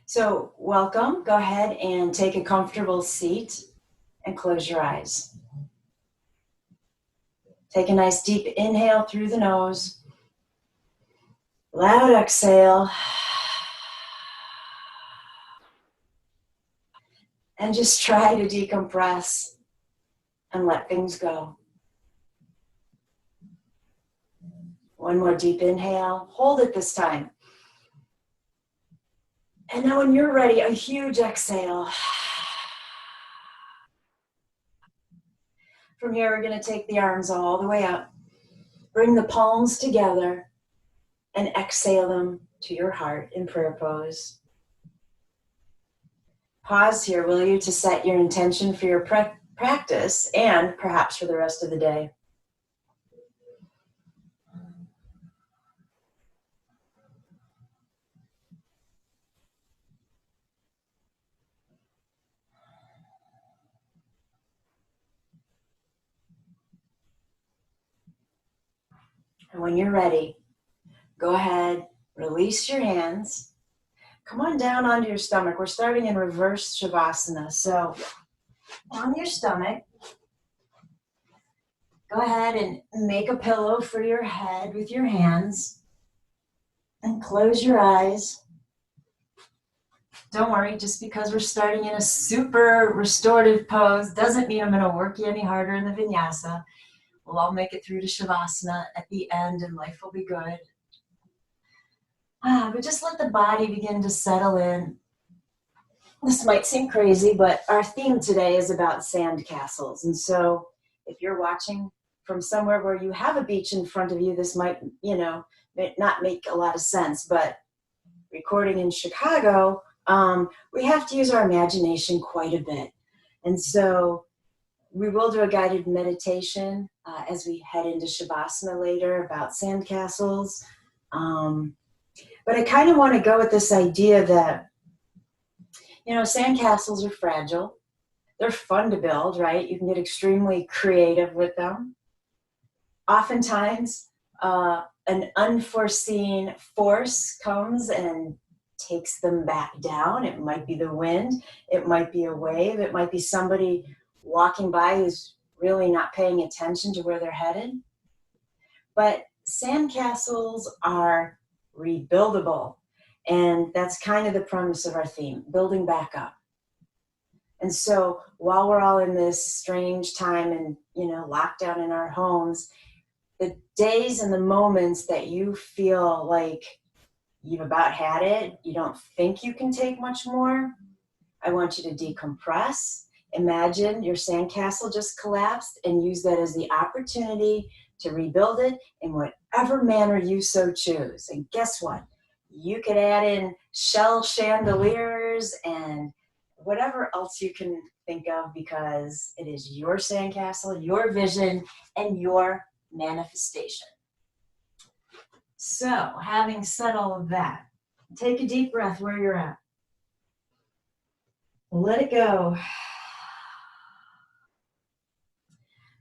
So welcome. Go ahead and take a comfortable seat and close your eyes. Take a nice deep inhale through the nose. Loud exhale. And just try to decompress and let things go. One more deep inhale. Hold it this time. And now when you're ready, a huge exhale. From here, we're going to take the arms all the way up. Bring the palms together and exhale them to your heart in prayer pose. Pause here, will you, to set your intention for your practice and perhaps for the rest of the day. And when you're ready, go ahead, release your hands. Come on down onto your stomach. We're starting in reverse Shavasana. So on your stomach, go ahead and make a pillow for your head with your hands and close your eyes. Don't worry, just because we're starting in a super restorative pose doesn't mean I'm going to work you any harder in the Vinyasa. We'll all make it through to Shavasana at the end and life will be good. But just let the body begin to settle in. This might seem crazy, but our theme today is about sand castles. And so if you're watching from somewhere where you have a beach in front of you, this might, not make a lot of sense. But recording in Chicago, we have to use our imagination quite a bit. And so we will do a guided meditation as we head into Shavasana later about sandcastles. But I kind of want to go with this idea that, sandcastles are fragile. They're fun to build, right? You can get extremely creative with them. Oftentimes, an unforeseen force comes and takes them back down. It might be the wind. It might be a wave. It might be somebody walking by who's really not paying attention to where they're headed. But sandcastles are rebuildable. And that's kind of the premise of our theme, building back up. And so while we're all in this strange time and, lockdown in our homes, the days and the moments that you feel like you've about had it, you don't think you can take much more, I want you to decompress. Imagine your sandcastle just collapsed and use that as the opportunity to rebuild it in whatever manner you so choose. And guess what? You could add in shell chandeliers and whatever else you can think of, because it is your sandcastle, your vision, and your manifestation. So, having said all of that, take a deep breath where you're at. Let it go.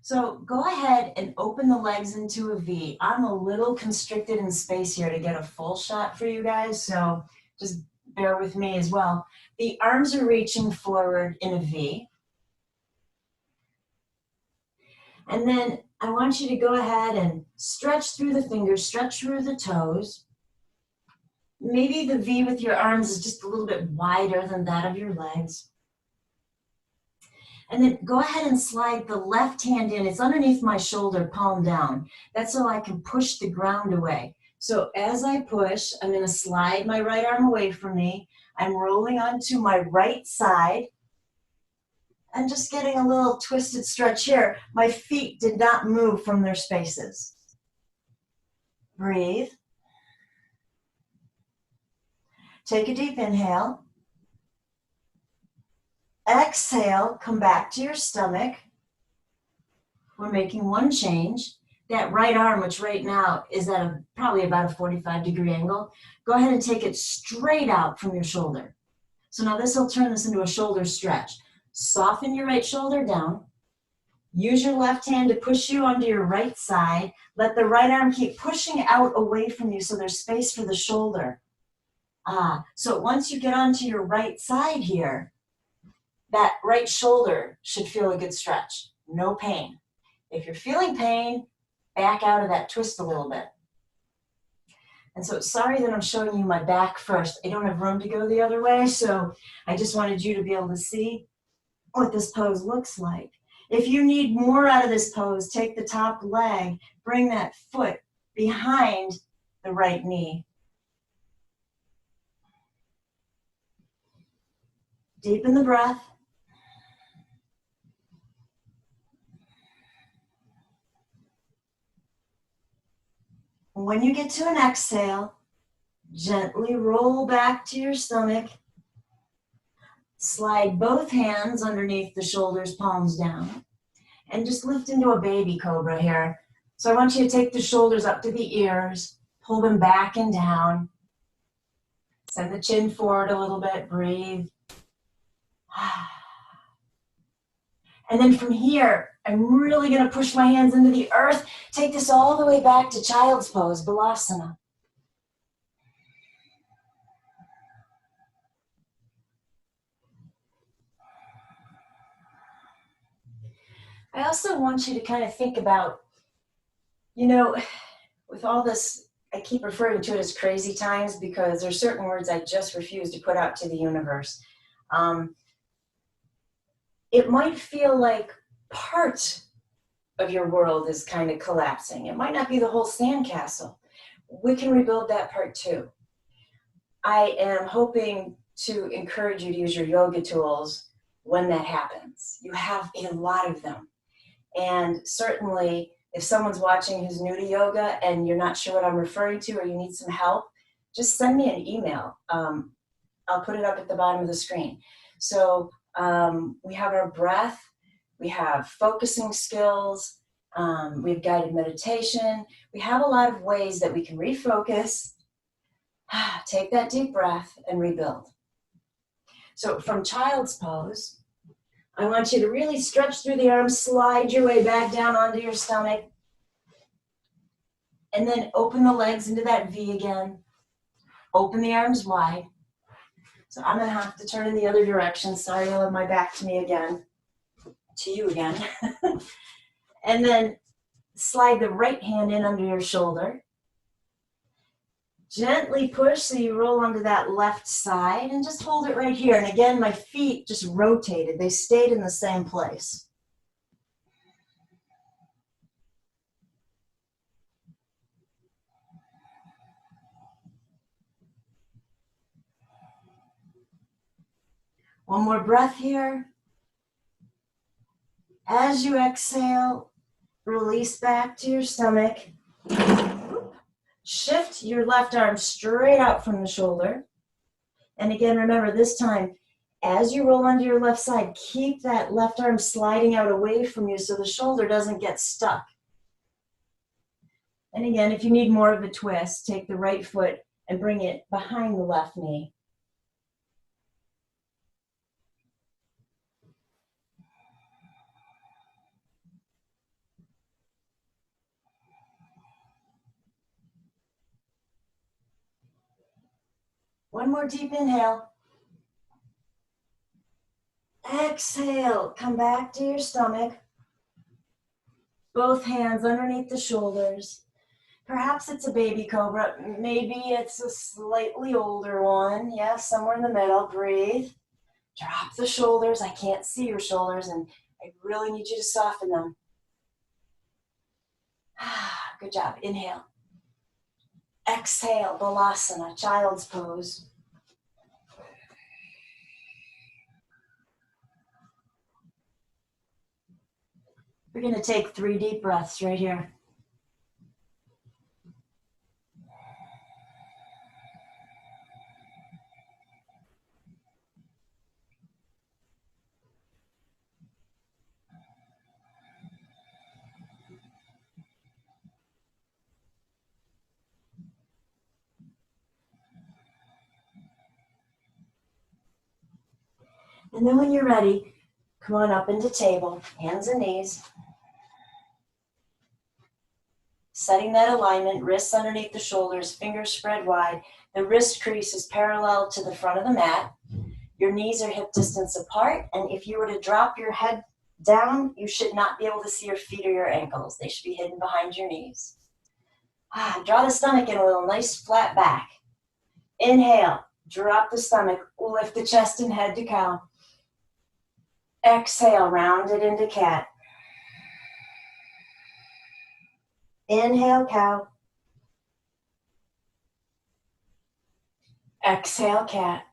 So go ahead and open the legs into a V. I'm a little constricted in space here to get a full shot for you guys, so just bear with me as well. The arms are reaching forward in a V. And then I want you to go ahead and stretch through the fingers, stretch through the toes. Maybe the V with your arms is just a little bit wider than that of your legs. And then go ahead and slide the left hand in. It's underneath my shoulder, palm down. That's so I can push the ground away. So as I push, I'm going to slide my right arm away from me. I'm rolling onto my right side. And just getting a little twisted stretch here. My feet did not move from their spaces. Breathe. Take a deep inhale. Exhale, come back to your stomach. We're making one change. That right arm, which right now is at probably about a 45-degree angle, go ahead and take it straight out from your shoulder. So now this will turn this into a shoulder stretch. Soften your right shoulder down. Use your left hand to push you onto your right side. Let the right arm keep pushing out away from you so there's space for the shoulder. So once you get onto your right side here, that right shoulder should feel a good stretch. No pain. If you're feeling pain, back out of that twist a little bit. And so sorry that I'm showing you my back first. I don't have room to go the other way, so I just wanted you to be able to see what this pose looks like. If you need more out of this pose, take the top leg, bring that foot behind the right knee. Deepen the breath. When you get to an exhale, gently roll back to your stomach. Slide both hands underneath the shoulders, palms down. And just lift into a baby cobra here. So I want you to take the shoulders up to the ears, pull them back and down. Send the chin forward a little bit, breathe. And then from here, I'm really gonna push my hands into the earth. Take this all the way back to child's pose, Balasana. I also want you to kind of think about, with all this, I keep referring to it as crazy times because there's certain words I just refuse to put out to the universe. It might feel like part of your world is kind of collapsing. It might not be the whole sandcastle. We can rebuild that part too. I am hoping to encourage you to use your yoga tools when that happens. You have a lot of them. And certainly, if someone's watching who's new to yoga and you're not sure what I'm referring to or you need some help, just send me an email. I'll put it up at the bottom of the screen. So we have our breath, we have focusing skills, we have guided meditation. We have a lot of ways that we can refocus, take that deep breath, and rebuild. So from child's pose, I want you to really stretch through the arms, slide your way back down onto your stomach, and then open the legs into that V again. Open the arms wide. So I'm gonna have to turn in the other direction. Sorry, I'll have my back to me again, to you again. And then slide the right hand in under your shoulder. Gently push so you roll onto that left side and just hold it right here. And again, my feet just rotated. They stayed in the same place. One more breath here. As you exhale, release back to your stomach. Shift your left arm straight out from the shoulder. And again, remember this time, as you roll onto your left side, keep that left arm sliding out away from you so the shoulder doesn't get stuck. And again, if you need more of a twist, take the right foot and bring it behind the left knee. One more deep inhale. Exhale, come back to your stomach. Both hands underneath the shoulders. Perhaps it's a baby cobra. Maybe it's a slightly older one. Yeah, somewhere in the middle. Breathe. Drop the shoulders. I can't see your shoulders, and I really need you to soften them. Good job. Inhale. Exhale, Balasana, child's pose. We're going to take 3 deep breaths right here. And then when you're ready, come on up into table, hands and knees. setting that alignment, wrists underneath the shoulders, fingers spread wide. The wrist crease is parallel to the front of the mat. Your knees are hip distance apart, and if you were to drop your head down, you should not be able to see your feet or your ankles. They should be hidden behind your knees. Draw the stomach in with a nice flat back. Inhale, drop the stomach, lift the chest and head to cow. Exhale, round it into cat. Inhale, cow. Exhale, cat.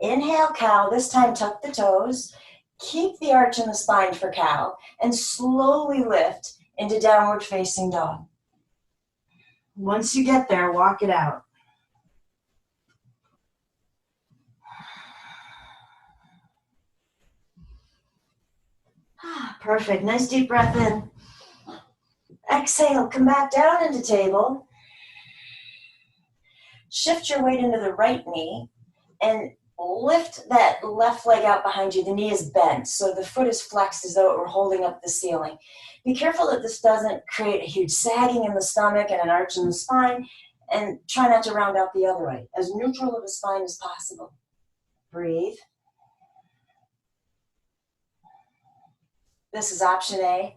Inhale, cow. This time tuck the toes. Keep the arch in the spine for cow and slowly lift into downward facing dog. Once you get there, walk it out. Perfect. Nice deep breath in. Exhale, come back down into table. Shift your weight into the right knee and lift that left leg out behind you. The knee is bent, so the foot is flexed as though it were holding up the ceiling. Be careful that this doesn't create a huge sagging in the stomach and an arch in the spine, and try not to round out the other way. As neutral of a spine as possible. Breathe. This is option A.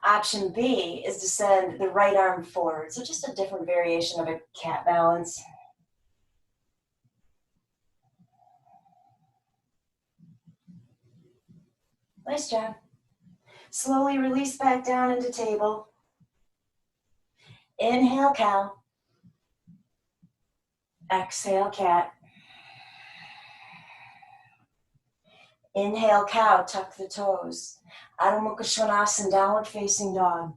Option B is to send the right arm forward. So just a different variation of a cat balance. Nice job. Slowly release back down into table. Inhale, cow. Exhale, cat. Inhale, cow, tuck the toes. Adho Mukha Svanasana, downward facing dog.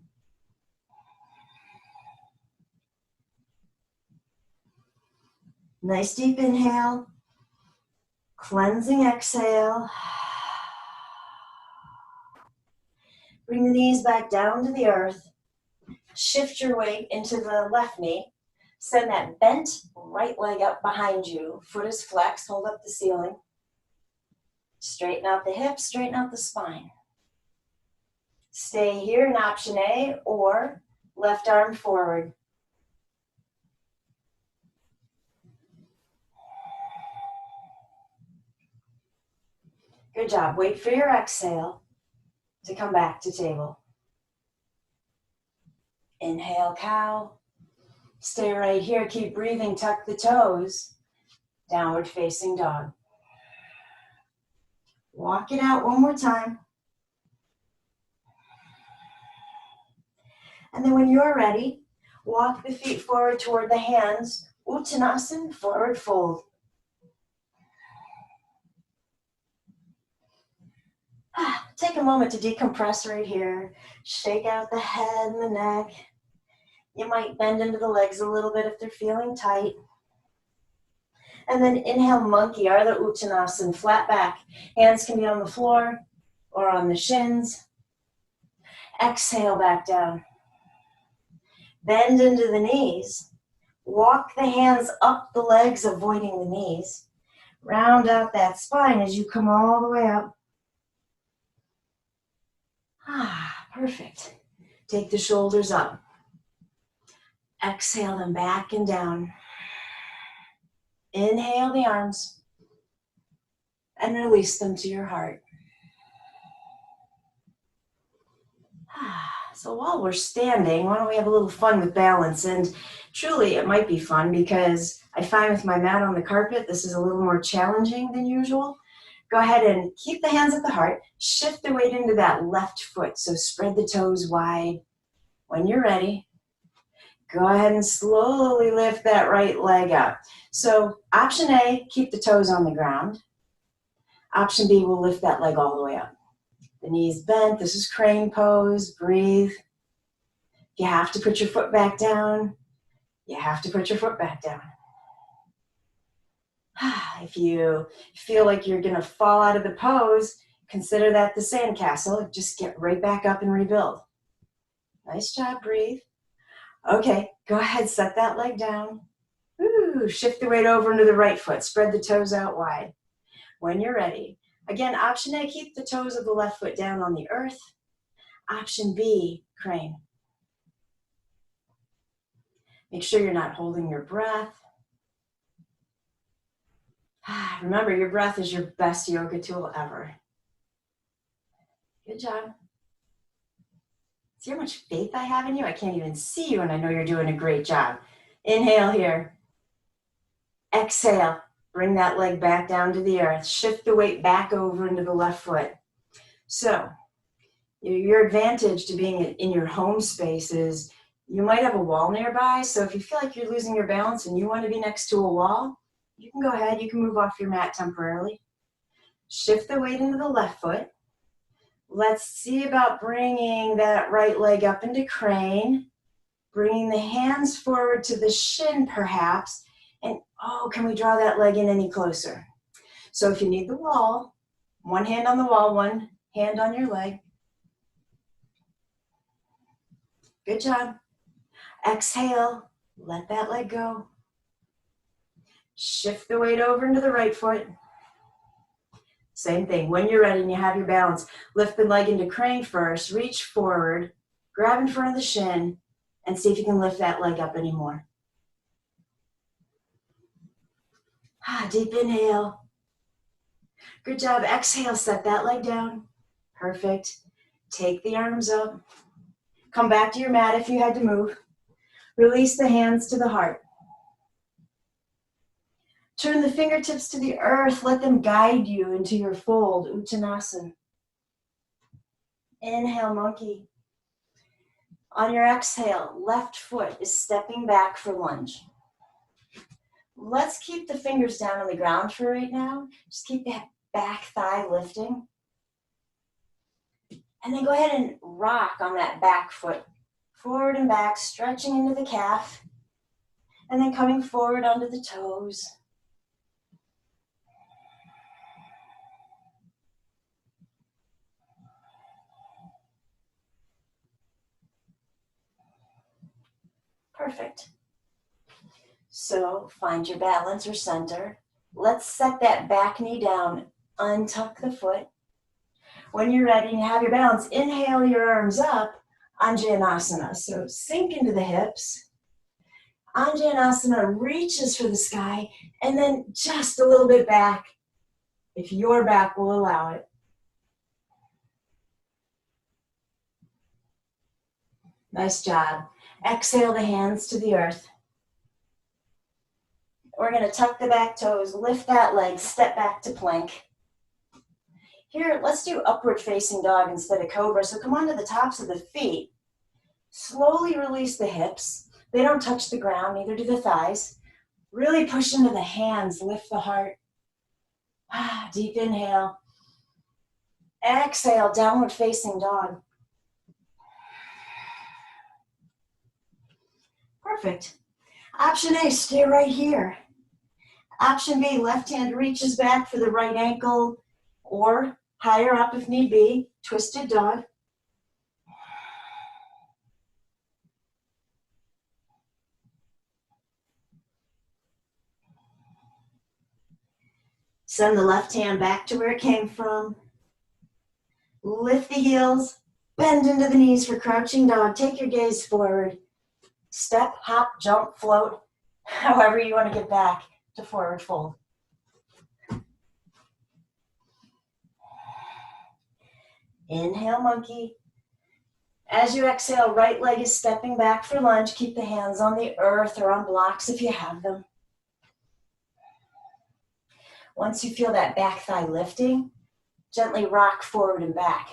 Nice deep inhale. Cleansing exhale. Bring the knees back down to the earth. Shift your weight into the left knee. Send that bent right leg up behind you. Foot is flexed, hold up the ceiling. Straighten out the hips, straighten out the spine. Stay here in option A or left arm forward. Good job. Wait for your exhale to come back to table. Inhale, cow. Stay right here. Keep breathing. Tuck the toes. Downward facing dog. Walk it out one more time. And then when you're ready, walk the feet forward toward the hands. Uttanasana, forward fold. Take a moment to decompress right here. Shake out the head and the neck. You might bend into the legs a little bit if they're feeling tight. And then inhale, monkey, Ardha Uttanasana, flat back. Hands can be on the floor or on the shins. Exhale back down. Bend into the knees. Walk the hands up the legs, avoiding the knees. Round out that spine as you come all the way up. Perfect. Take the shoulders up. Exhale them back and down. Inhale the arms and release them to your heart. So while we're standing, why don't we have a little fun with balance? And truly, it might be fun because I find with my mat on the carpet, this is a little more challenging than usual. Go ahead and keep the hands at the heart. Shift the weight into that left foot. So spread the toes wide. When you're ready, go ahead and slowly lift that right leg up. So option A, keep the toes on the ground. Option B, we'll lift that leg all the way up. The knees bent. This is crane pose. Breathe. If you have to put your foot back down, you have to put your foot back down. If you feel like you're going to fall out of the pose, consider that the sandcastle. Just get right back up and rebuild. Nice job. Breathe. Okay, go ahead. Set that leg down. Shift the weight over into the right foot. Spread the toes out wide. When you're ready, Again, option A, keep the toes of the left foot down on the earth. Option B, crane. Make sure you're not holding your breath. Remember, your breath is your best yoga tool ever. Good job. See how much faith I have in you? I can't even see you, and I know you're doing a great job. Inhale here. Exhale. Bring that leg back down to the earth. Shift the weight back over into the left foot. So, your advantage to being in your home space is you might have a wall nearby, so if you feel like you're losing your balance and you want to be next to a wall, you can go ahead, you can move off your mat temporarily. Shift the weight into the left foot. Let's see about bringing that right leg up into crane, bringing the hands forward to the shin perhaps, and oh, can we draw that leg in any closer? So if you need the wall, one hand on the wall, one hand on your leg. Good job. Exhale, let that leg go. Shift the weight over into the right foot. Same thing, when you're ready and you have your balance, lift the leg into crane first, reach forward, grab in front of the shin, and see if you can lift that leg up anymore. Deep inhale. Good job, exhale, set that leg down. Perfect. Take the arms up. Come back to your mat if you had to move. Release the hands to the heart. Turn the fingertips to the earth. Let them guide you into your fold, Uttanasana. Inhale, monkey. On your exhale, left foot is stepping back for lunge. Let's keep the fingers down on the ground for right now. Just keep that back thigh lifting. And then go ahead and rock on that back foot. Forward and back, stretching into the calf. And then coming forward onto the toes. Perfect. So find your balance or center. Let's set that back knee down. Untuck the foot. When you're ready and you have your balance, inhale your arms up, Anjaneyasana. So sink into the hips. Anjaneyasana reaches for the sky and then just a little bit back if your back will allow it. Nice job. Exhale the hands to the earth. We're going to tuck the back toes, lift that leg, step back to plank. Here, let's do upward facing dog instead of cobra. So come onto the tops of the feet. Slowly release the hips. They don't touch the ground, neither do the thighs. Really push into the hands, lift the heart. Deep inhale. Exhale, downward facing dog. Perfect. Option A, stay right here. Option B, left hand reaches back for the right ankle or higher up if need be, twisted dog. Send the left hand back to where it came from. Lift the heels, bend into the knees for crouching dog. Take your gaze forward. Step, hop, jump, float, however you want to get back to forward fold. Inhale, monkey. As you exhale, right leg is stepping back for lunge. Keep the hands on the earth or on blocks if you have them. Once you feel that back thigh lifting, gently rock forward and back.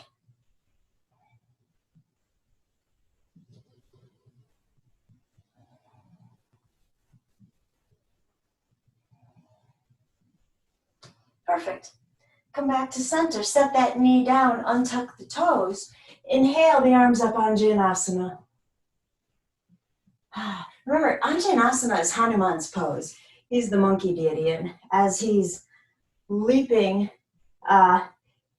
Perfect. Come back to center. Set that knee down, untuck the toes. Inhale the arms up, Anjaneyasana. Remember, Anjaneyasana is Hanuman's pose. He's the monkey deity, and as he's leaping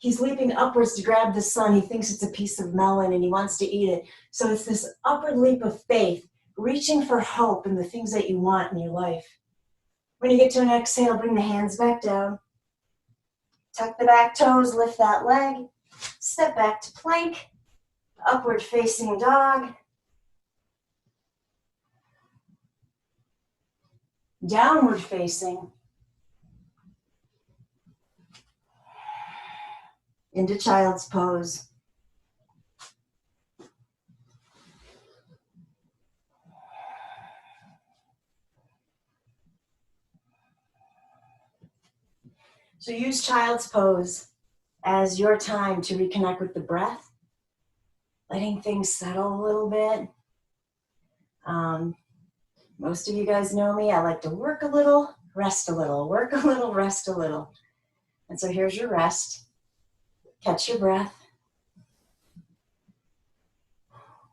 upwards to grab the sun. He thinks it's a piece of melon and he wants to eat it. So it's this upward leap of faith, reaching for hope in the things that you want in your life. When you get to an exhale, bring the hands back down. Tuck the back toes, lift that leg. Step back to plank. Upward facing dog. Downward facing. Into child's pose. So use child's pose as your time to reconnect with the breath, letting things settle a little bit. Most of you guys know me. I like to work a little, rest a little, work a little, rest a little. And so here's your rest. Catch your breath.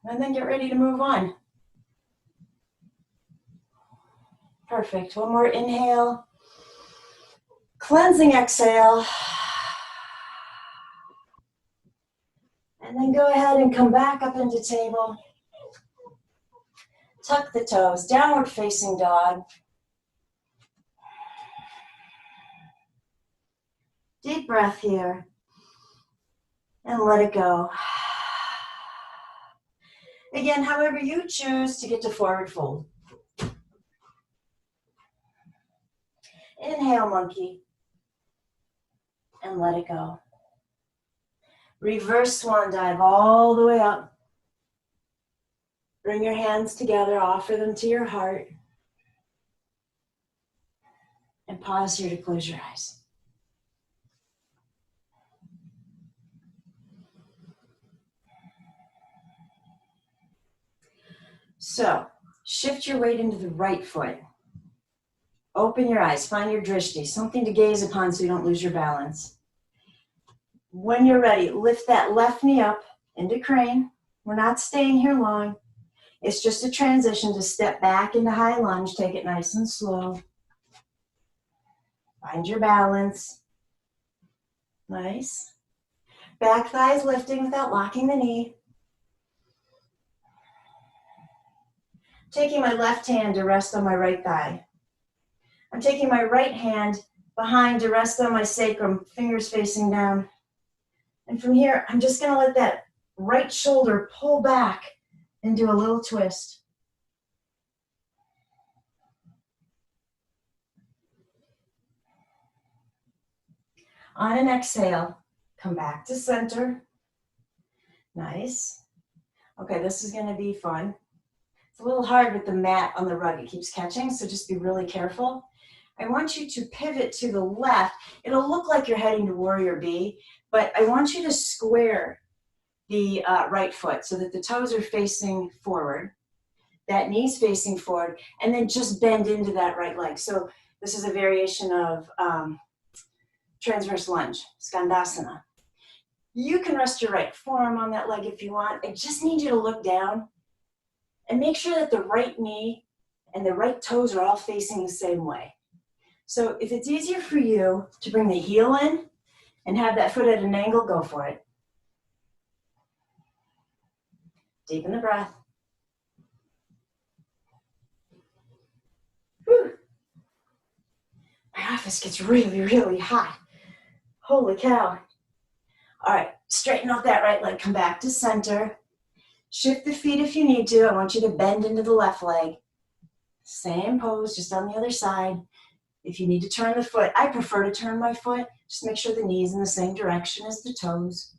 And then get ready to move on. Perfect. One more inhale. Cleansing exhale. And then go ahead and come back up into table. Tuck the toes, downward facing dog. Deep breath here. And let it go. Again, however you choose to get to forward fold. Inhale, monkey. And let it go. Reverse swan dive all the way up. Bring your hands together, offer them to your heart. And pause here to close your eyes. So, shift your weight into the right foot. Open your eyes, find your drishti, something to gaze upon so you don't lose your balance. When you're ready, lift that left knee up into crane. We're not staying here long. It's just a transition to step back into high lunge. Take it nice and slow. Find your balance. Nice. Back thighs lifting without locking the knee. Taking my left hand to rest on my right thigh. I'm taking my right hand behind to rest on my sacrum, fingers facing down. And from here, I'm just going to let that right shoulder pull back and do a little twist. On an exhale, come back to center. Nice. Okay, this is going to be fun. It's a little hard with the mat on the rug. It keeps catching, so just be really careful. I want you to pivot to the left. It'll look like you're heading to warrior B, but I want you to square the right foot so that the toes are facing forward, that knee's facing forward, and then just bend into that right leg. So this is a variation of transverse lunge, skandasana. You can rest your right forearm on that leg if you want. I just need you to look down and make sure that the right knee and the right toes are all facing the same way. So if it's easier for you to bring the heel in and have that foot at an angle, go for it. Deepen the breath. Whew. My office gets really, really hot. Holy cow. All right, straighten out that right leg. Come back to center. Shift the feet if you need to. I want you to bend into the left leg. Same pose, just on the other side. If you need to turn the foot, I prefer to turn my foot. Just make sure the knee is in the same direction as the toes.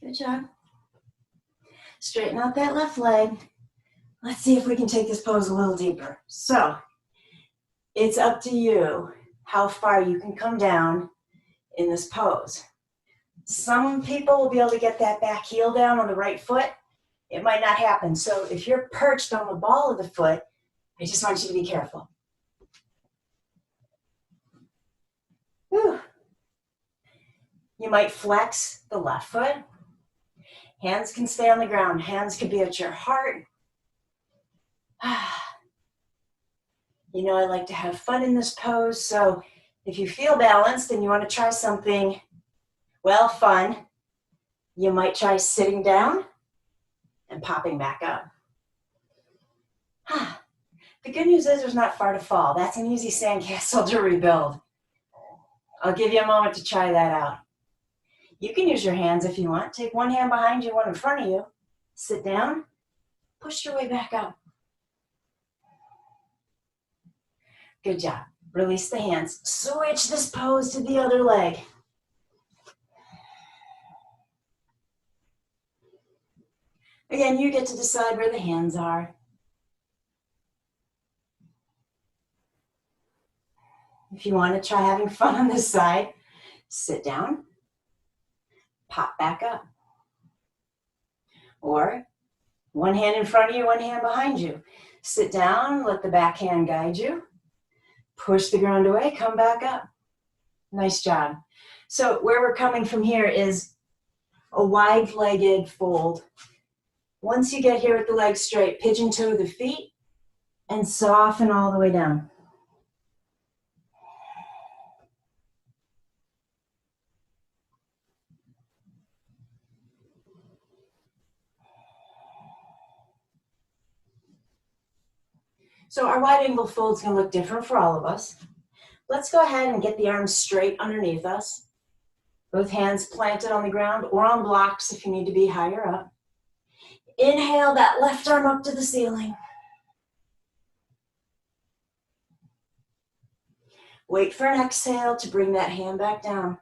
Good job. Straighten out that left leg. Let's see if we can take this pose a little deeper. So, it's up to you how far you can come down in this pose. Some people will be able to get that back heel down on the right foot. It might not happen. So if you're perched on the ball of the foot, I just want you to be careful. Whew. You might flex the left foot. Hands can stay on the ground. Hands could be at your heart. You know, I like to have fun in this pose. So if you feel balanced and you want to try something, well, fun, you might try sitting down. and popping back up. The good news is there's not far to fall. That's an easy sandcastle to rebuild. I'll give you a moment to try that out. You can use your hands if you want. Take one hand behind you, one in front of you. Sit down, push your way back up. Good job. Release the hands. Switch this pose to the other leg. Again, you get to decide where the hands are. If you want to try having fun on this side, sit down, pop back up. Or one hand in front of you, one hand behind you. Sit down, let the back hand guide you. Push the ground away, come back up. Nice job. So where we're coming from here is a wide-legged fold. Once you get here with the legs straight, pigeon toe the feet and soften all the way down. So our wide angle fold is going to look different for all of us. Let's go ahead and get the arms straight underneath us. Both hands planted on the ground or on blocks if you need to be higher up. Inhale that left arm up to the ceiling. Wait for an exhale to bring that hand back down.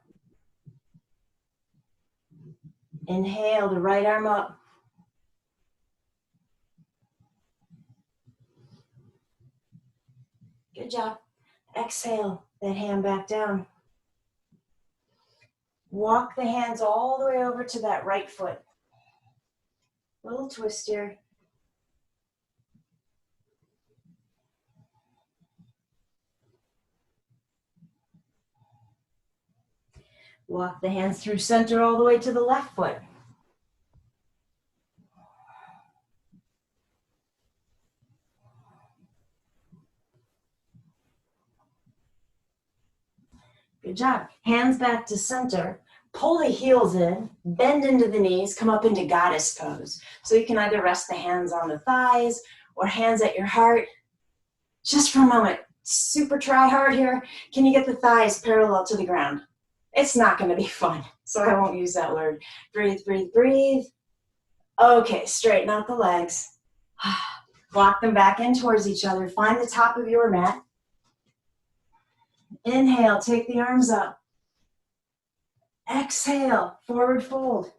Inhale the right arm up. Good job. Exhale that hand back down. Walk the hands all the way over to that right foot. Little twist here. Walk the hands through center all the way to the left foot. Good job. Hands back to center. Pull the heels in, bend into the knees, come up into goddess pose. So you can either rest the hands on the thighs or hands at your heart. Just for a moment, super try hard here. Can you get the thighs parallel to the ground? It's not going to be fun, so I won't use that word. Breathe, breathe, breathe. Okay, straighten out the legs. Walk them back in towards each other. Find the top of your mat. Inhale, take the arms up. Exhale, forward fold.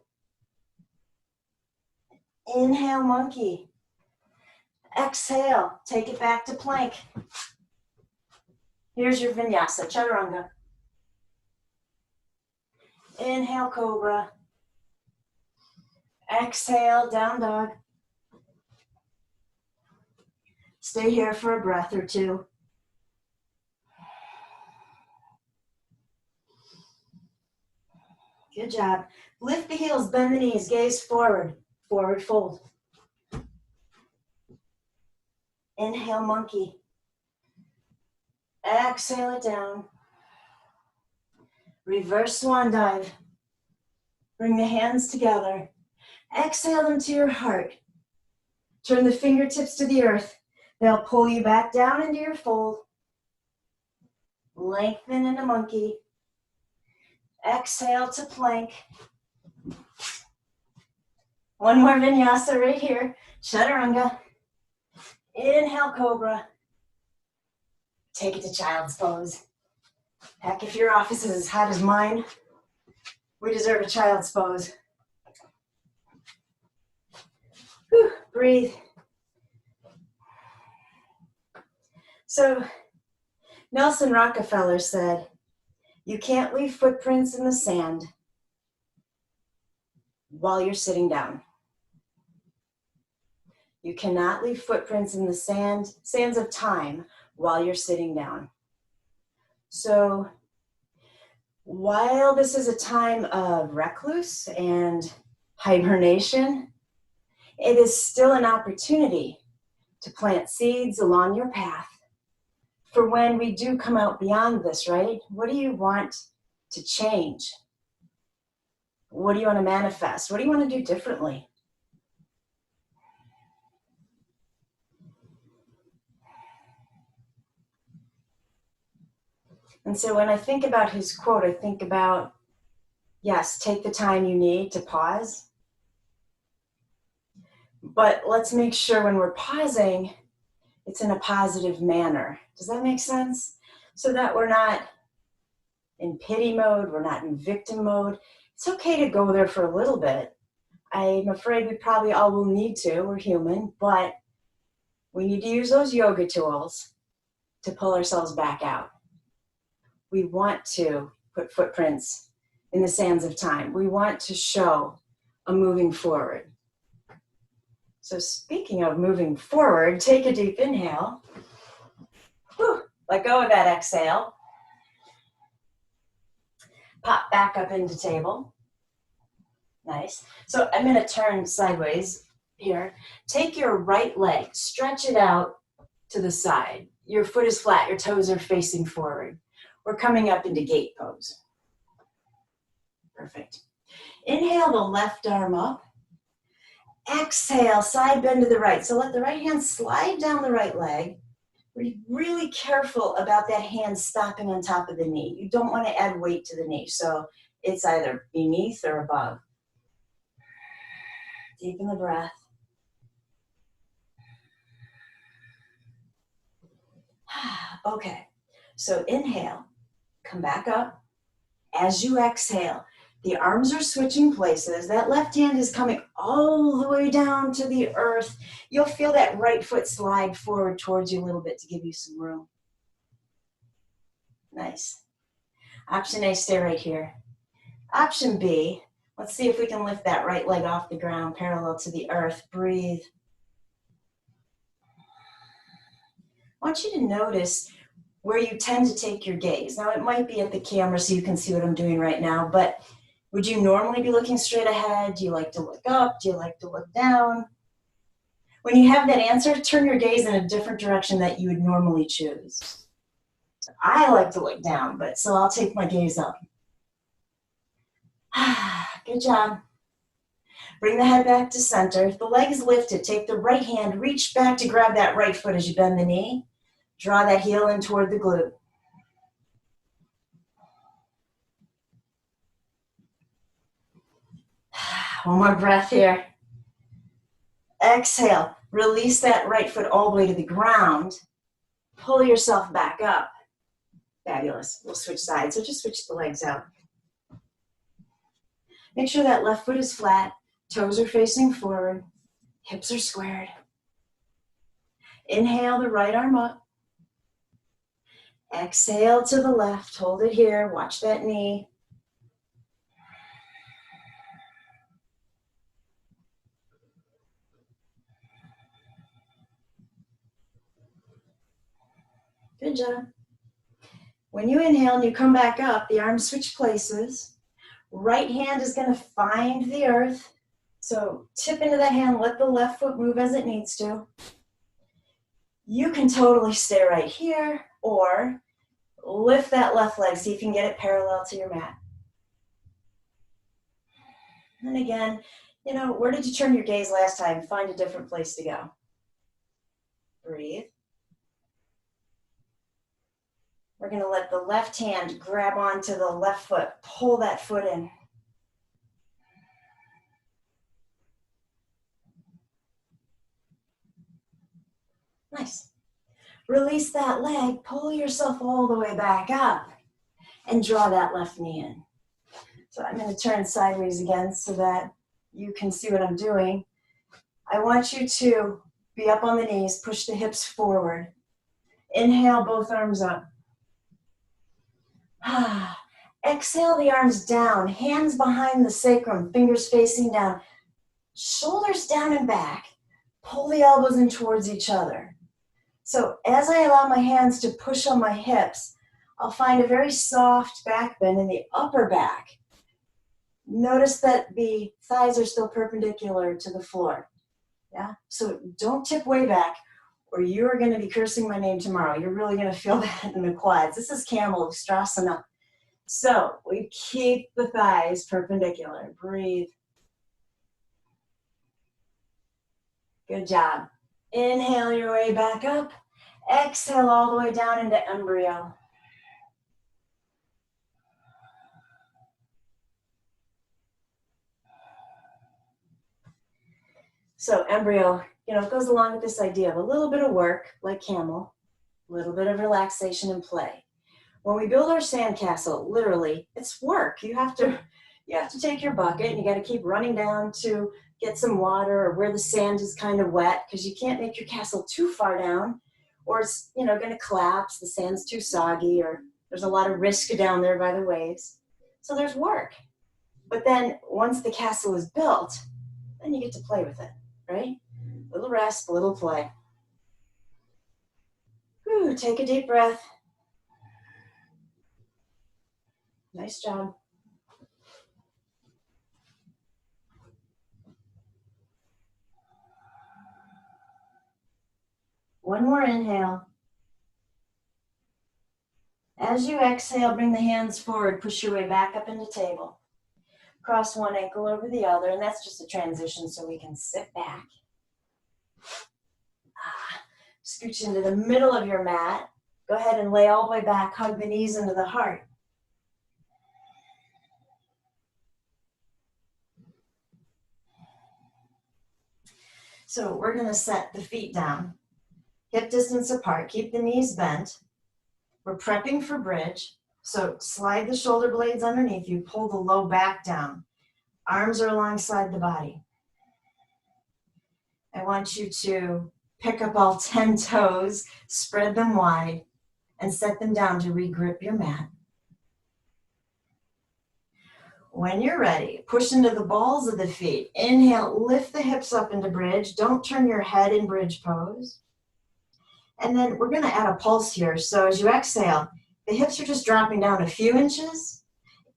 Inhale, monkey. Exhale, take it back to plank. Here's your Vinyasa Chaturanga. Inhale, Cobra. Exhale, down dog. Stay here for a breath or two. Good job. Lift the heels, bend the knees, gaze forward. Forward fold. Inhale, monkey. Exhale it down. Reverse swan dive. Bring the hands together. Exhale them to your heart. Turn the fingertips to the earth. They'll pull you back down into your fold. Lengthen into monkey. Exhale to plank. One more vinyasa right here. Chaturanga. Inhale, Cobra. Take it to child's pose. Heck, if your office is as hot as mine, we deserve a child's pose. Whew, breathe. So, Nelson Rockefeller said, "You can't leave footprints in the sand while you're sitting down." You cannot leave footprints in the sands of time while you're sitting down. So while this is a time of recluse and hibernation, it is still an opportunity to plant seeds along your path for when we do come out beyond this, right? What do you want to change? What do you want to manifest? What do you want to do differently? And so when I think about his quote, I think about, yes, take the time you need to pause. But let's make sure when we're pausing, it's in a positive manner. Does that make sense? So that we're not in pity mode, we're not in victim mode. It's okay to go there for a little bit. I'm afraid we probably all will need to, we're human, but we need to use those yoga tools to pull ourselves back out. We want to put footprints in the sands of time. We want to show a moving forward. So speaking of moving forward, take a deep inhale. Whew, let go of that exhale. Pop back up into table. Nice. So I'm going to turn sideways here. Take your right leg, stretch it out to the side. Your foot is flat, your toes are facing forward. We're coming up into gate pose. Perfect. Inhale the left arm up. Exhale, side bend to the right. So let the right hand slide down the right leg. Be really careful about that hand stopping on top of the knee. You don't want to add weight to the knee. So it's either beneath or above. Deepen the breath. Okay, so inhale, come back up. As you exhale, the arms are switching places. That left hand is coming all the way down to the earth. You'll feel that right foot slide forward towards you a little bit to give you some room. Nice. Option A, stay right here. Option B, let's see if we can lift that right leg off the ground, parallel to the earth. Breathe. I want you to notice where you tend to take your gaze. Now, it might be at the camera so you can see what I'm doing right now, but would you normally be looking straight ahead? Do you like to look up? Do you like to look down? When you have that answer, turn your gaze in a different direction that you would normally choose. I like to look down, but so I'll take my gaze up. Good job. Bring the head back to center. If the leg is lifted, take the right hand, reach back to grab that right foot as you bend the knee. Draw that heel in toward the glute. One more breath here. Exhale. Release that right foot all the way to the ground. Pull yourself back up. Fabulous. We'll switch sides. So just switch the legs out. Make sure that left foot is flat. Toes are facing forward. Hips are squared. Inhale the right arm up. Exhale to the left. Hold it here. Watch that knee. Good job. When you inhale and you come back up, the arms switch places. Right hand is going to find the earth. So tip into that hand, let the left foot move as it needs to. You can totally stay right here or lift that left leg, see if you can get it parallel to your mat. And again, where did you turn your gaze last time? Find a different place to go. Breathe. We're going to let the left hand grab onto the left foot, pull that foot in. Nice. Release that leg, pull yourself all the way back up, and draw that left knee in. So I'm going to turn sideways again so that you can see what I'm doing. I want you to be up on the knees, push the hips forward. Inhale, both arms up. Exhale the arms down, hands behind the sacrum, fingers facing down, shoulders down and back. Pull the elbows in towards each other. So as I allow my hands to push on my hips, I'll find a very soft back bend in the upper back. Notice that the thighs are still perpendicular to the floor. Yeah? So don't tip way back or you're going to be cursing my name tomorrow. You're really going to feel that in the quads. This is camel Shavasana. So we keep the thighs perpendicular. Breathe. Good job. Inhale your way back up. Exhale all the way down into embryo. So embryo, it goes along with this idea of a little bit of work, like camel, a little bit of relaxation and play. When we build our sandcastle, literally, it's work. You have to take your bucket and you got to keep running down to get some water or where the sand is kind of wet, because you can't make your castle too far down or it's, going to collapse. The sand's too soggy, or there's a lot of risk down there by the waves. So there's work. But then once the castle is built, then you get to play with it, right? A little rest, a little play. Whew, take a deep breath. Nice job. One more inhale. As you exhale, bring the hands forward, push your way back up into table. Cross one ankle over the other, and that's just a transition so we can sit back. Scooch into the middle of your mat. Go ahead and lay all the way back, hug the knees into the heart. So we're going to set the feet down, hip distance apart, keep the knees bent. We're prepping for bridge. So slide the shoulder blades underneath you, pull the low back down. Arms are alongside the body. I want you to pick up all 10 toes, spread them wide, and set them down to regrip your mat. When you're ready, push into the balls of the feet. Inhale, lift the hips up into bridge. Don't turn your head in bridge pose. And then we're going to add a pulse here. So as you exhale, the hips are just dropping down a few inches.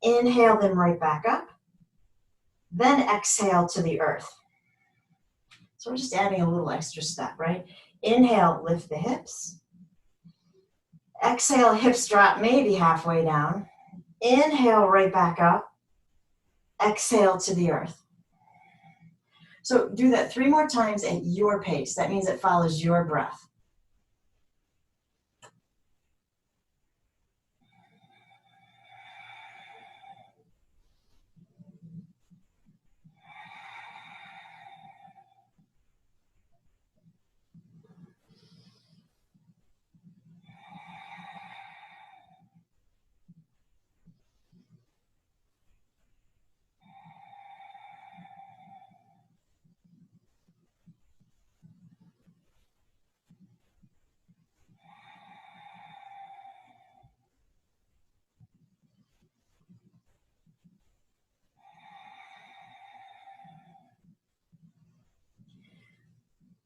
Inhale them right back up. Then exhale to the earth. So we're just adding a little extra step, right? Inhale, lift the hips. Exhale, hips drop maybe halfway down. Inhale, right back up. Exhale to the earth. So do that 3 more times at your pace. That means it follows your breath.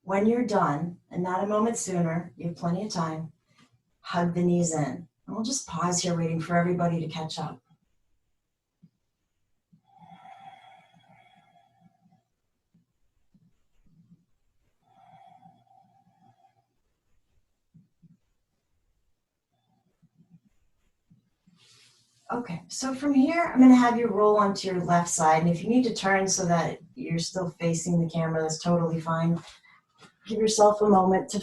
When you're done, and not a moment sooner, you have plenty of time, hug the knees in. And we'll just pause here waiting for everybody to catch up. Okay, so from here, I'm going to have you roll onto your left side. And if you need to turn so that you're still facing the camera, that's totally fine. Give yourself a moment to,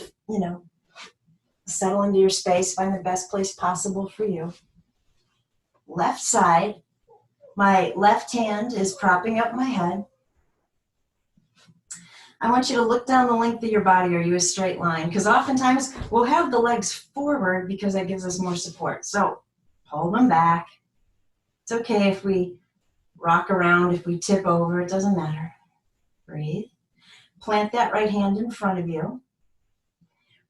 settle into your space, find the best place possible for you. Left side, my left hand is propping up my head. I want you to look down the length of your body. Are you a straight line? Because oftentimes we'll have the legs forward because that gives us more support. So hold them back. It's okay if we rock around, if we tip over, it doesn't matter. Breathe. Plant that right hand in front of you.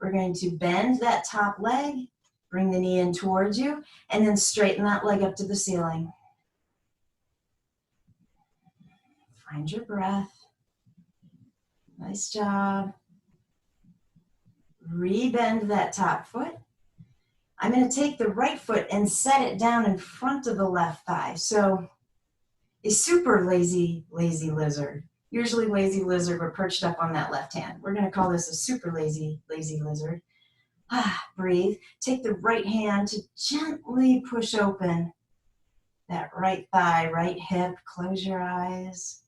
We're going to bend that top leg, bring the knee in towards you, and then straighten that leg up to the ceiling. Find your breath. Nice job. Rebend that top foot. I'm going to take the right foot and set it down in front of the left thigh. So a super lazy lizard. Usually lazy lizard, we're perched up on that left hand. We're going to call this a super lazy lizard. Breathe. Take the right hand to gently push open that right thigh, right hip. Close your eyes.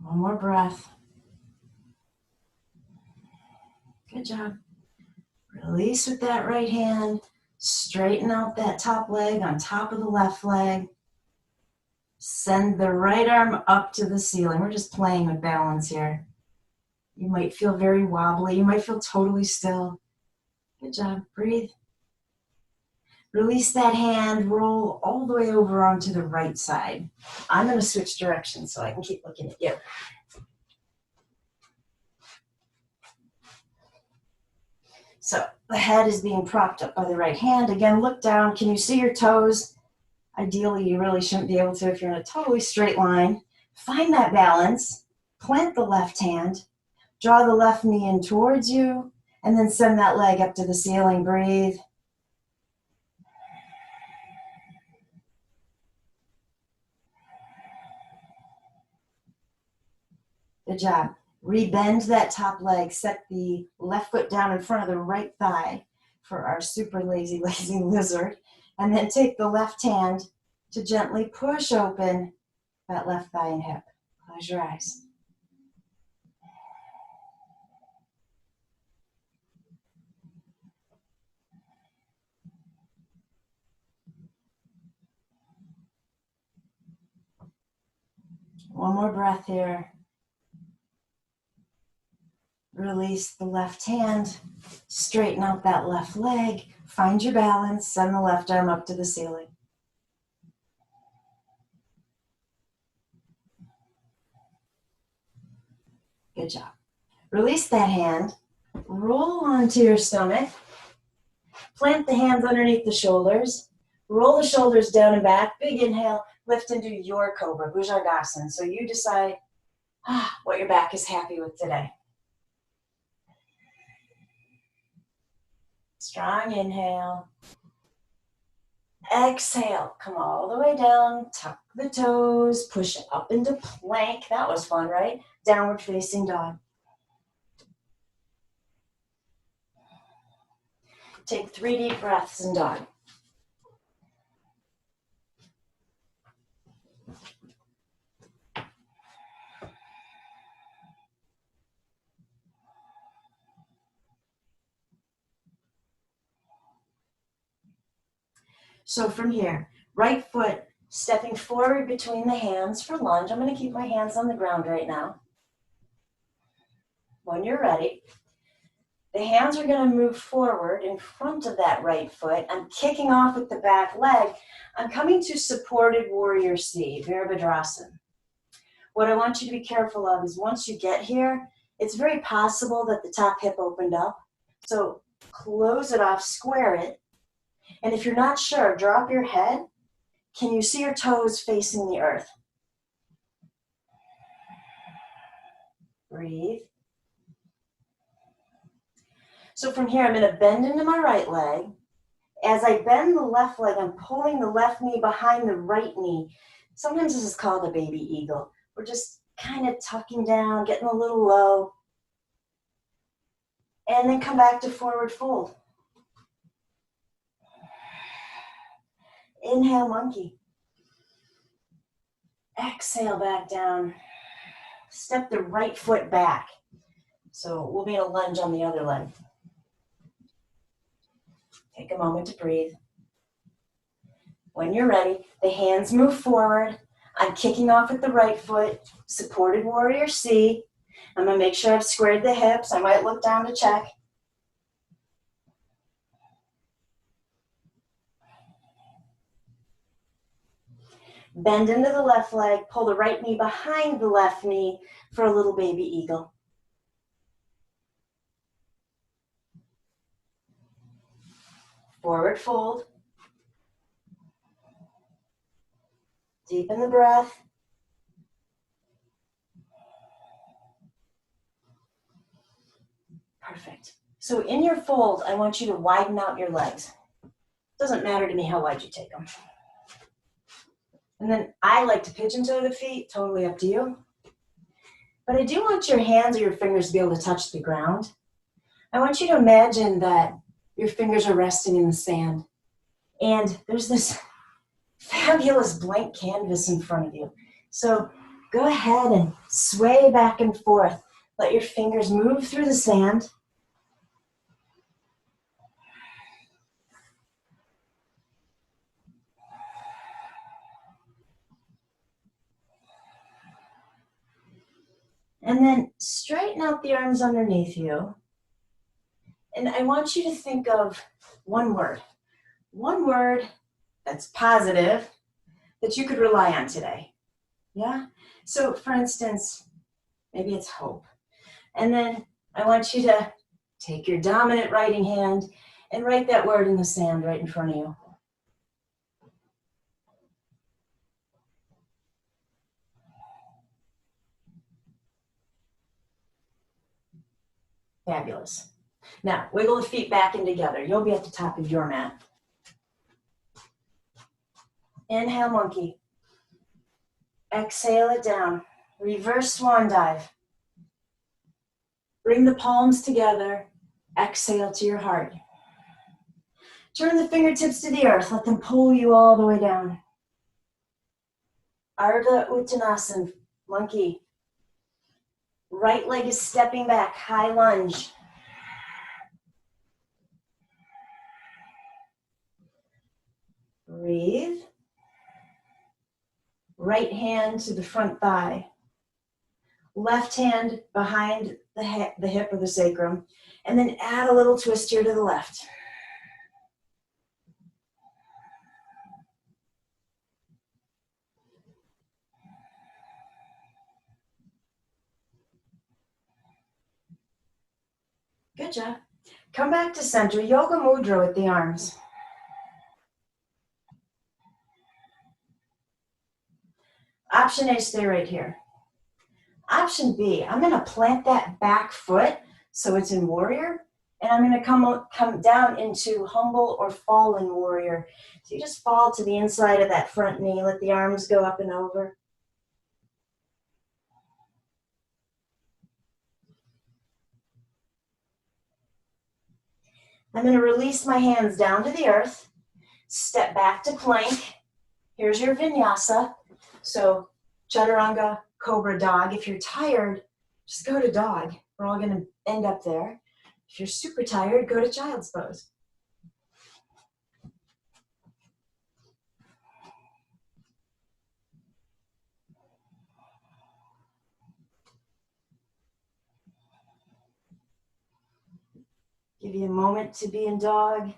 One more breath. Good job. Release with that right hand. Straighten out that top leg on top of the left leg. Send the right arm up to the ceiling. We're just playing with balance here. You might feel very wobbly. You might feel totally still. Good job. Breathe. Release that hand. Roll all the way over onto the right side. I'm going to switch directions so I can keep looking at you. So the head is being propped up by the right hand. Again, look down. Can you see your toes? Ideally, you really shouldn't be able to if you're in a totally straight line. Find that balance. Plant the left hand. Draw the left knee in towards you. And then send that leg up to the ceiling. Breathe. Good job. Rebend that top leg. Set the left foot down in front of the right thigh for our super lazy lizard. And then take the left hand to gently push open that left thigh and hip. Close your eyes. One more breath here. Release the left hand. Straighten out that left leg. Find your balance. Send the left arm up to the ceiling. Good job. Release that hand. Roll onto your stomach. Plant the hands underneath the shoulders. Roll the shoulders down and back. Big inhale. Lift into your Cobra, Bhujangasana. So you decide what your back is happy with today. Strong inhale. Exhale. Come all the way down. Tuck the toes. Push up into plank. That was fun, right? Downward facing dog. Take 3 deep breaths in dog. So from here, right foot stepping forward between the hands for lunge. I'm going to keep my hands on the ground right now. When you're ready, the hands are going to move forward in front of that right foot. I'm kicking off with the back leg. I'm coming to supported warrior C, Virabhadrasana. What I want you to be careful of is once you get here, it's very possible that the top hip opened up. So close it off, square it. And if you're not sure, drop your head. Can you see your toes facing the earth? Breathe. So from here, I'm going to bend into my right leg. As I bend the left leg, I'm pulling the left knee behind the right knee. Sometimes this is called a baby eagle. We're just kind of tucking down, getting a little low. And then come back to forward fold. Inhale, monkey. Exhale, back down. Step the right foot back. So we'll be in a lunge on the other leg. Take a moment to breathe. When you're ready, the hands move forward. I'm kicking off with the right foot, supported warrior C. I'm going to make sure I've squared the hips. I might look down to check. Bend into the left leg, pull the right knee behind the left knee for a little baby eagle. Forward fold. Deepen the breath. Perfect. So in your fold, I want you to widen out your legs. Doesn't matter to me how wide you take them. And then I like to pigeon toe the feet, totally up to you. But I do want your hands or your fingers to be able to touch the ground. I want you to imagine that your fingers are resting in the sand. And there's this fabulous blank canvas in front of you. So go ahead and sway back and forth. Let your fingers move through the sand. And then straighten out the arms underneath you. And I want you to think of one word that's positive that you could rely on today. Yeah? So for instance, maybe it's hope. And then I want you to take your dominant writing hand and write that word in the sand right in front of you. Fabulous. Now, wiggle the feet back and together. You'll be at the top of your mat. Inhale, monkey. Exhale it down. Reverse swan dive. Bring the palms together. Exhale to your heart. Turn the fingertips to the earth. Let them pull you all the way down. Ardha Uttanasana, monkey. Right leg is stepping back, high lunge. Breathe. Right hand to the front thigh. Left hand behind the hip or the sacrum. And then add a little twist here to the left. Good job. Come back to center. Yoga mudra with the arms. Option A, stay right here. Option B, I'm going to plant that back foot so it's in warrior. And I'm going to come down into humble or fallen warrior. So you just fall to the inside of that front knee. Let the arms go up and over. I'm going to release my hands down to the earth. Step back to plank. Here's your vinyasa. So chaturanga, cobra, dog. If you're tired, just go to dog. We're all going to end up there. If you're super tired, go to child's pose. Give you a moment to be in dog.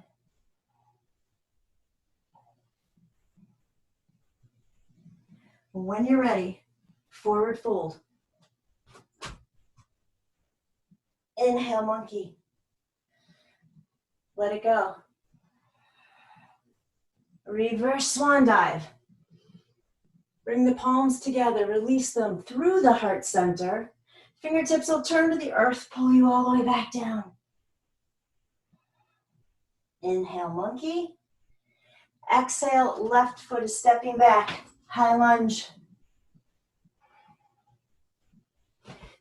When you're ready, forward fold. Inhale, monkey. Let it go. Reverse swan dive. Bring the palms together, release them through the heart center. Fingertips will turn to the earth, pull you all the way back down. Inhale, monkey. Exhale, left foot is stepping back, high lunge.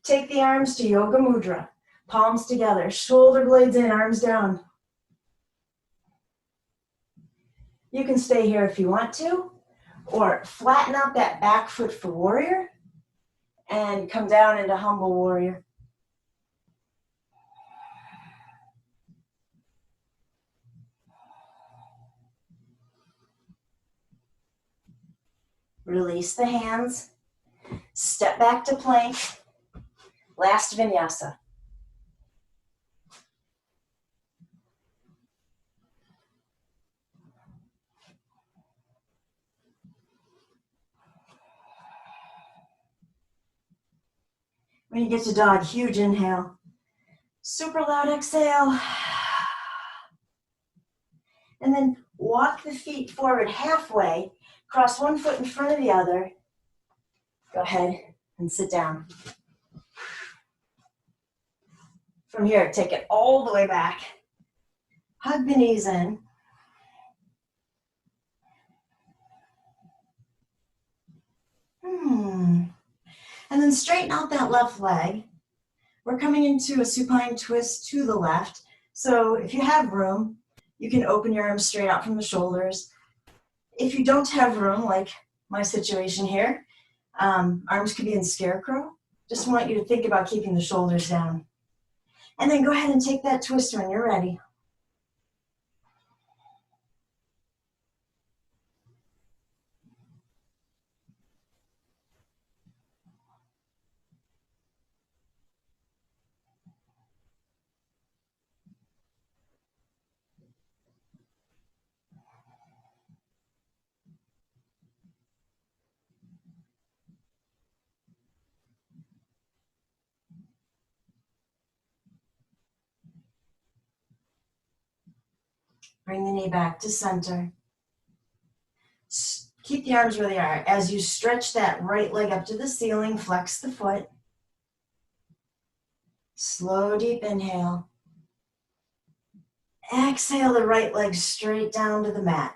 Take the arms to yoga mudra, palms together, shoulder blades in, arms down. You can stay here if you want to, or flatten out that back foot for warrior and come down into humble warrior. Release the hands, step back to plank, last vinyasa. When you get to dog, huge inhale, super loud exhale. And then walk the feet forward halfway, cross one foot in front of the other. Go ahead and sit down. From here, take it all the way back. Hug the knees in. And then straighten out that left leg. We're coming into a supine twist to the left. So if you have room, you can open your arms straight out from the shoulders. If you don't have room, like my situation here, arms could be in scarecrow. Just want you to think about keeping the shoulders down. And then go ahead and take that twist when you're ready. Bring the knee back to center. Keep the arms where they are. As you stretch that right leg up to the ceiling, flex the foot. Slow, deep inhale. Exhale the right leg straight down to the mat.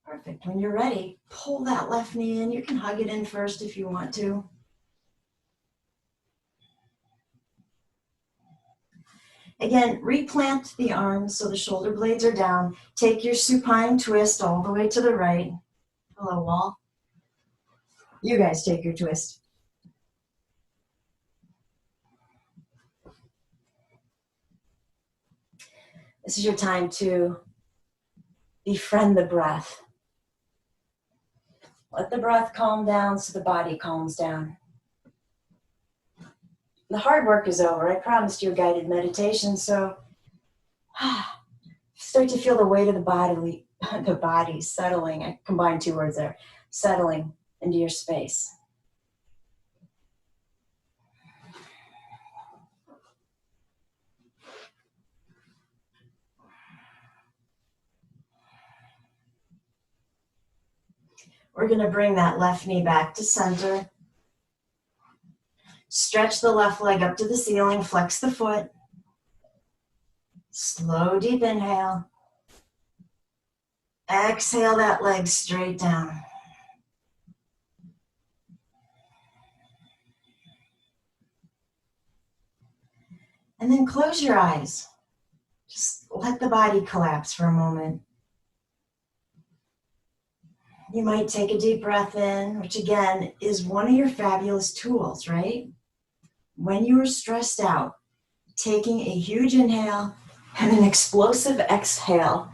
Perfect. When you're ready, pull that left knee in. You can hug it in first if you want to. Again, replant the arms so the shoulder blades are down. Take your supine twist all the way to the right. Hello, wall. You guys take your twist. This is your time to befriend the breath. Let the breath calm down so the body calms down. The hard work is over. I promised you a guided meditation, so start to feel the weight of the body settling. I combined two words there. Settling into your space. We're going to bring that left knee back to center. Stretch the left leg up to the ceiling, flex the foot. Slow, deep inhale. Exhale that leg straight down. And then close your eyes. Just let the body collapse for a moment. You might take a deep breath in, which again is one of your fabulous tools, right? When you are stressed out, taking a huge inhale and an explosive exhale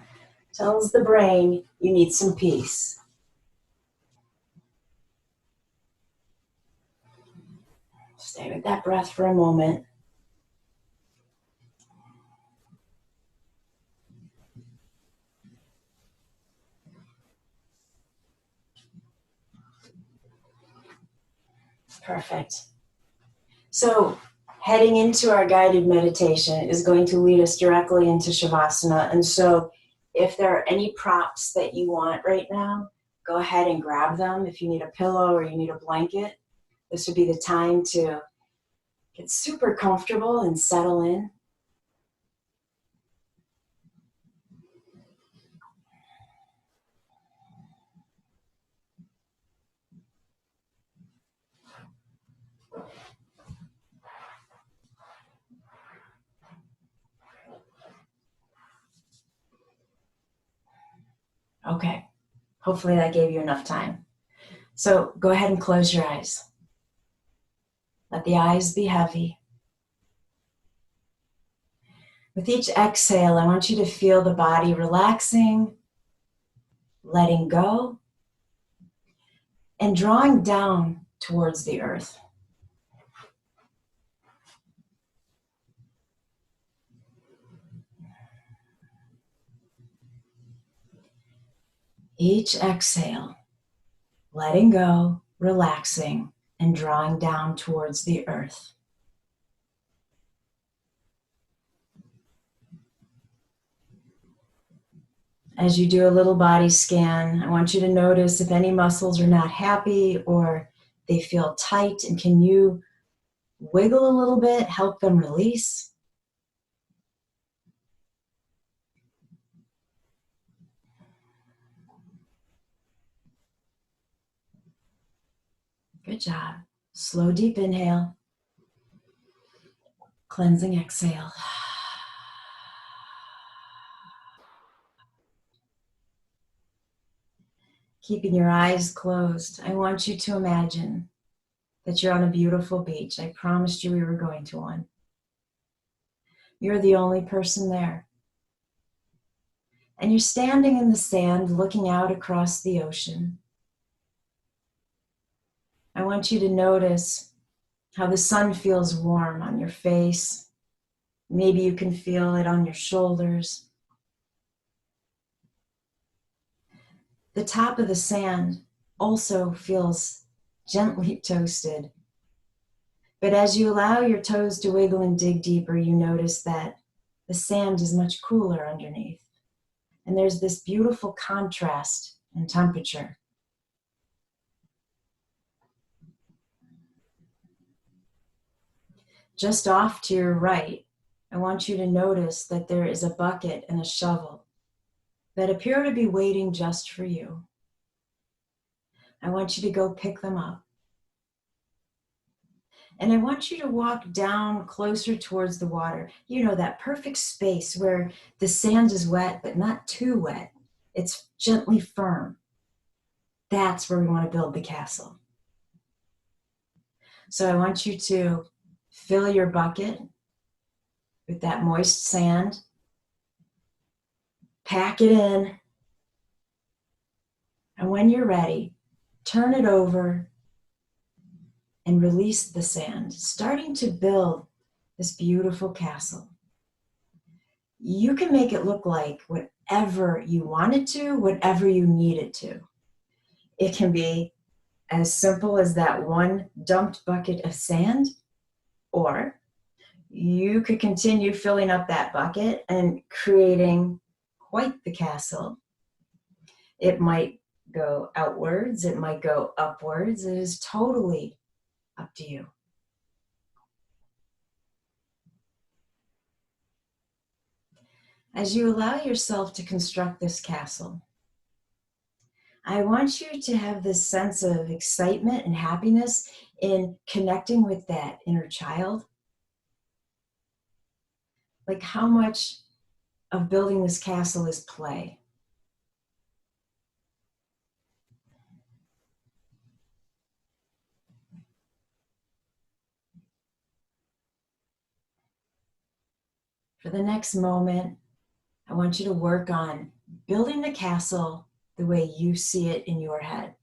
tells the brain you need some peace. Stay with that breath for a moment. Perfect. So heading into our guided meditation is going to lead us directly into Shavasana. And so if there are any props that you want right now, go ahead and grab them. If you need a pillow or you need a blanket, this would be the time to get super comfortable and settle in. Okay, hopefully that gave you enough time. So go ahead and close your eyes. Let the eyes be heavy. With each exhale, I want you to feel the body relaxing, letting go, and drawing down towards the earth. Each exhale, letting go, relaxing, and drawing down towards the earth. As you do a little body scan, I want you to notice if any muscles are not happy or they feel tight, and can you wiggle a little bit, help them release? Good job. Slow, deep inhale. Cleansing exhale. Keeping your eyes closed, I want you to imagine that you're on a beautiful beach. I promised you we were going to one. You're the only person there. And you're standing in the sand looking out across the ocean. I want you to notice how the sun feels warm on your face. Maybe you can feel it on your shoulders. The top of the sand also feels gently toasted. But as you allow your toes to wiggle and dig deeper, you notice that the sand is much cooler underneath. And there's this beautiful contrast in temperature. Just off to your right, I want you to notice that there is a bucket and a shovel that appear to be waiting just for you. I want you to go pick them up. And I want you to walk down closer towards the water. You know, that perfect space where the sand is wet, but not too wet. It's gently firm. That's where we want to build the castle. So I want you to fill your bucket with that moist sand. Pack it in. And when you're ready, turn it over and release the sand, starting to build this beautiful castle. You can make it look like whatever you want it to, whatever you need it to. It can be as simple as that one dumped bucket of sand, or you could continue filling up that bucket and creating quite the castle. It might go outwards, it might go upwards. It is totally up to you. As you allow yourself to construct this castle, I want you to have this sense of excitement and happiness in connecting with that inner child. Like, how much of building this castle is play? For the next moment, I want you to work on building the castle the way you see it in your head.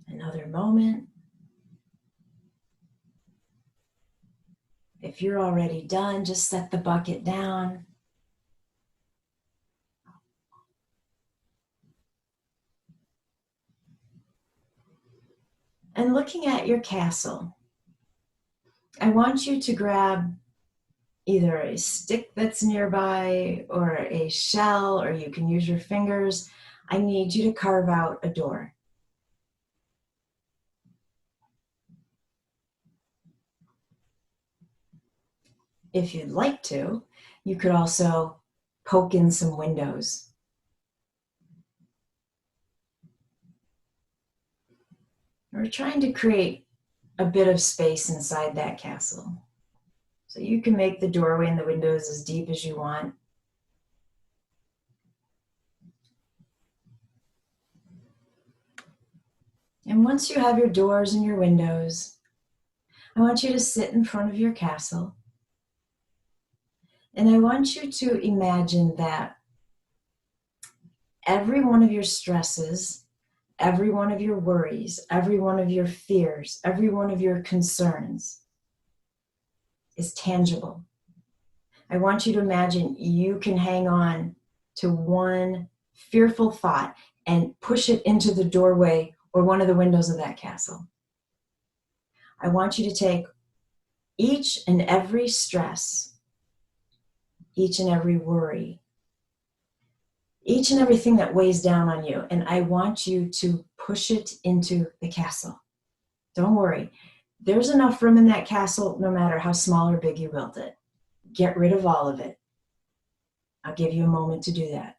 Another moment. If you're already done, just set the bucket down. And looking at your castle, I want you to grab either a stick that's nearby or a shell, or you can use your fingers. I need you to carve out a door. If you'd like to, you could also poke in some windows. We're trying to create a bit of space inside that castle. So you can make the doorway and the windows as deep as you want. And once you have your doors and your windows, I want you to sit in front of your castle. And I want you to imagine that every one of your stresses, every one of your worries, every one of your fears, every one of your concerns is tangible. I want you to imagine you can hang on to one fearful thought and push it into the doorway or one of the windows of that castle. I want you to take each and every stress, each and every worry, each and everything that weighs down on you, and I want you to push it into the castle. Don't worry. There's enough room in that castle no matter how small or big you built it. Get rid of all of it. I'll give you a moment to do that.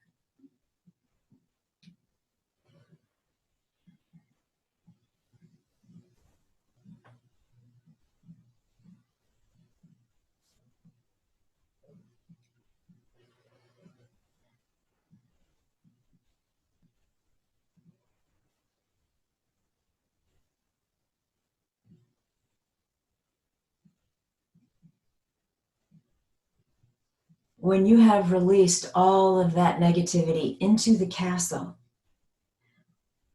when you have released all of that negativity into the castle,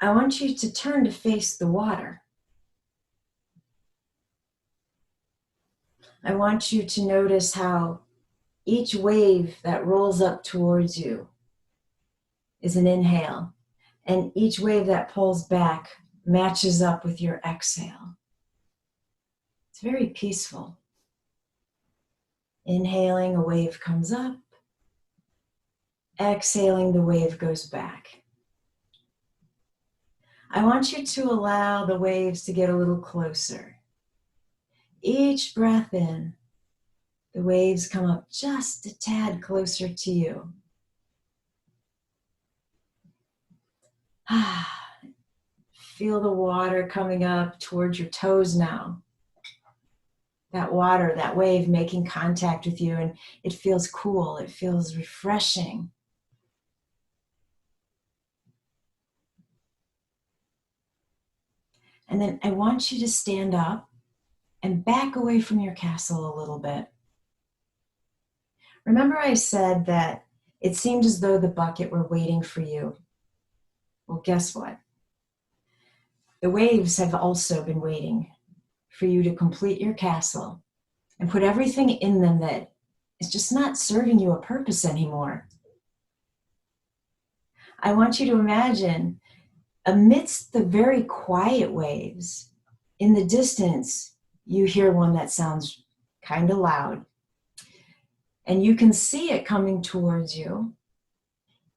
I want you to turn to face the water. I want you to notice how each wave that rolls up towards you is an inhale, and each wave that pulls back matches up with your exhale. It's very peaceful. Inhaling, a wave comes up. Exhaling, the wave goes back. I want you to allow the waves to get a little closer. Each breath in, the waves come up just a tad closer to you. Feel the water coming up towards your toes now. That water, that wave making contact with you, and it feels cool, it feels refreshing. And then I want you to stand up and back away from your castle a little bit. Remember I said that it seemed as though the bucket were waiting for you. Well, guess what? The waves have also been waiting for you to complete your castle and put everything in them that is just not serving you a purpose anymore. I want you to imagine, amidst the very quiet waves, in the distance, you hear one that sounds kind of loud. And you can see it coming towards you.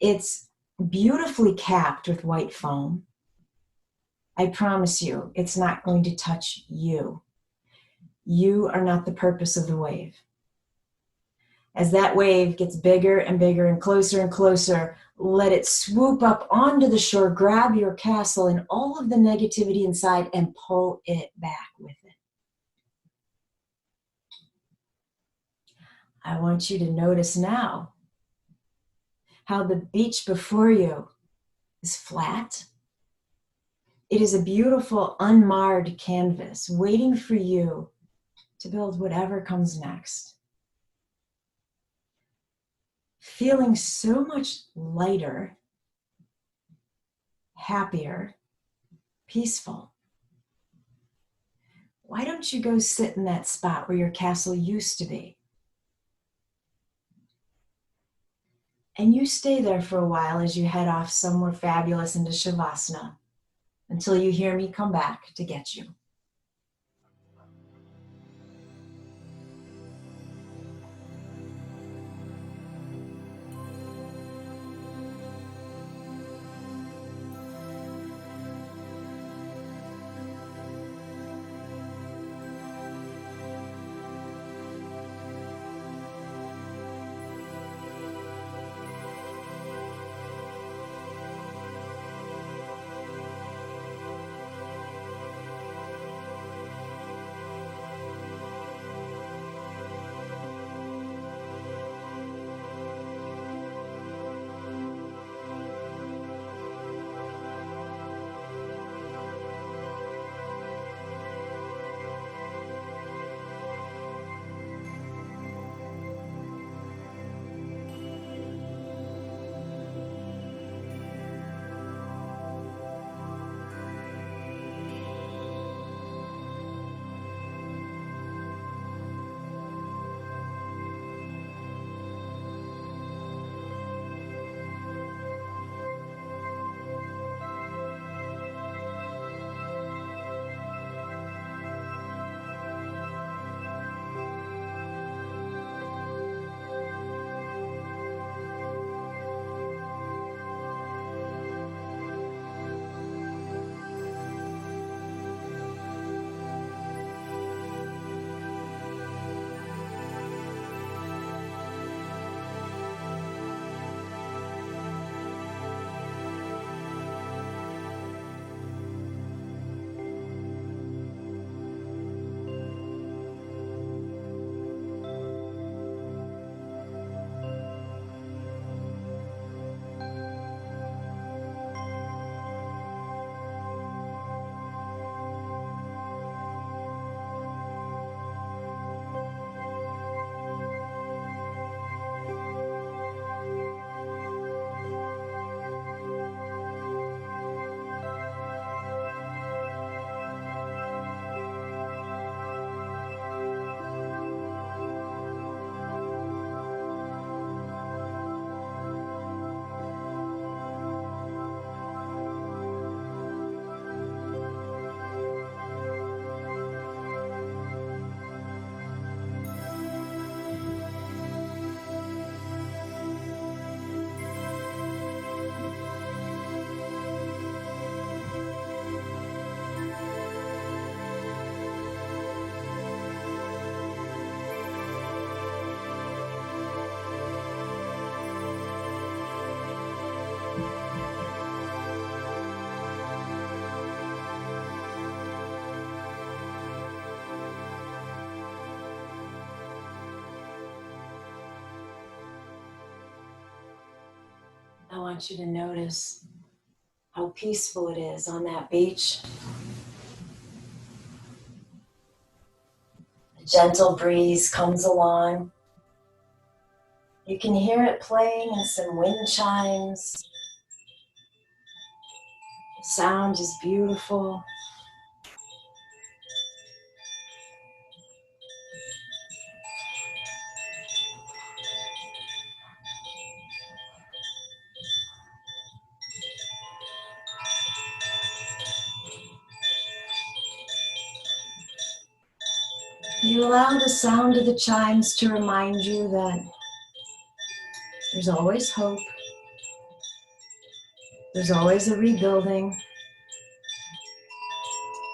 It's beautifully capped with white foam. I promise you, it's not going to touch you. You are not the purpose of the wave. As that wave gets bigger and bigger and closer, let it swoop up onto the shore, grab your castle and all of the negativity inside and pull it back with it. I want you to notice now how the beach before you is flat. It is a beautiful, unmarred canvas waiting for you to build whatever comes next. Feeling so much lighter, happier, peaceful. Why don't you go sit in that spot where your castle used to be? And you stay there for a while as you head off somewhere fabulous into Shavasana until you hear me come back to get you. I want you to notice how peaceful it is on that beach. A gentle breeze comes along. You can hear it playing in some wind chimes. The sound is beautiful. You allow the sound of the chimes to remind you that there's always hope. There's always a rebuilding.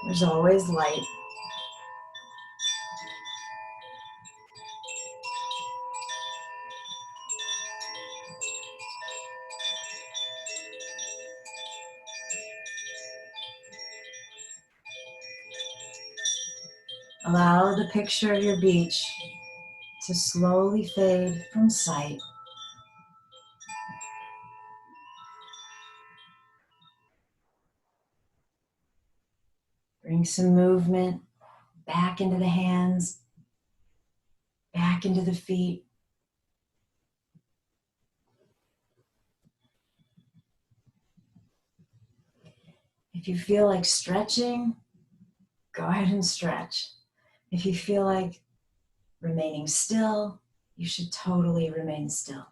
There's always light. Allow the picture of your beach to slowly fade from sight. Bring some movement back into the hands, back into the feet. If you feel like stretching, go ahead and stretch. If you feel like remaining still, you should totally remain still.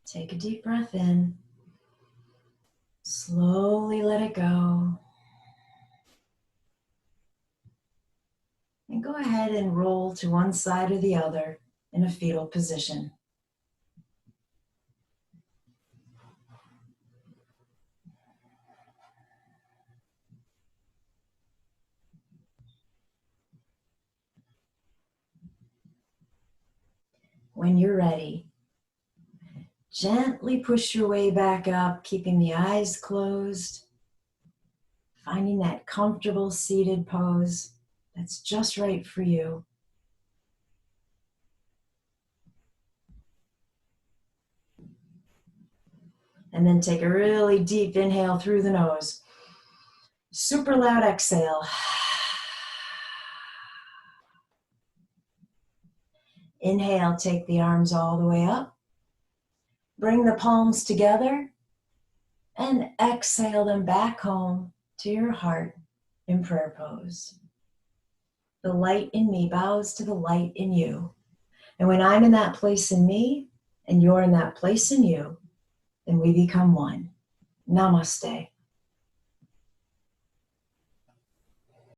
Take a deep breath in. Slowly let it go. And go ahead and roll to one side or the other in a fetal position. When you're ready, gently push your way back up, keeping the eyes closed, finding that comfortable seated pose that's just right for you. And then take a really deep inhale through the nose. Super loud exhale. Inhale, take the arms all the way up. Bring the palms together and exhale them back home to your heart in prayer pose. The light in me bows to the light in you. And when I'm in that place in me and you're in that place in you, then we become one. Namaste.